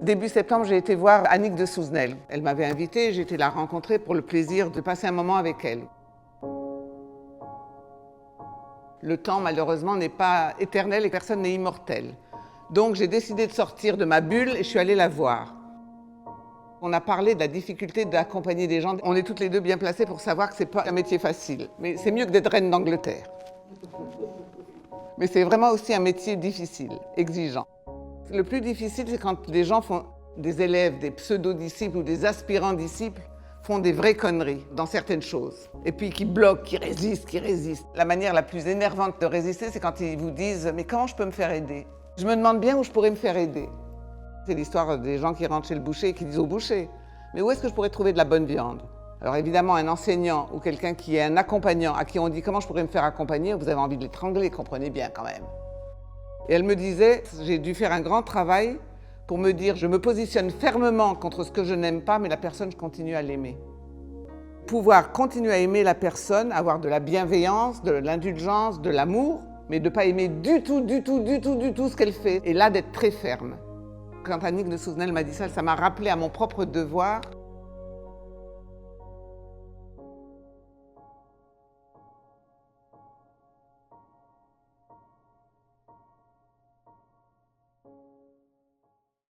Début septembre, j'ai été voir Annick de Souzenel. Elle m'avait invitée, j'ai été la rencontrer pour le plaisir de passer un moment avec elle. Le temps, malheureusement, n'est pas éternel et personne n'est immortel. Donc j'ai décidé de sortir de ma bulle et je suis allée la voir. On a parlé de la difficulté d'accompagner des gens. On est toutes les deux bien placées pour savoir que ce n'est pas un métier facile. Mais c'est mieux que d'être reine d'Angleterre. Mais c'est vraiment aussi un métier difficile, exigeant. Le plus difficile, c'est quand les gens font, des élèves, des pseudo-disciples ou des aspirants disciples, font des vraies conneries dans certaines choses. Et puis qui bloquent, qui résistent. La manière la plus énervante de résister, c'est quand ils vous disent « Mais comment je peux me faire aider ?» Je me demande bien où je pourrais me faire aider. C'est l'histoire des gens qui rentrent chez le boucher et qui disent au boucher « Mais où est-ce que je pourrais trouver de la bonne viande ?» Alors évidemment, un enseignant ou quelqu'un qui est un accompagnant, à qui on dit « Comment je pourrais me faire accompagner ?» Vous avez envie de l'étrangler, comprenez bien quand même. Et elle me disait, j'ai dû faire un grand travail pour me dire, je me positionne fermement contre ce que je n'aime pas, mais la personne, je continue à l'aimer. Pouvoir continuer à aimer la personne, avoir de la bienveillance, de l'indulgence, de l'amour, mais de ne pas aimer du tout ce qu'elle fait. Et là, d'être très ferme. Quand Annick de Souzenel m'a dit ça, ça m'a rappelé à mon propre devoir.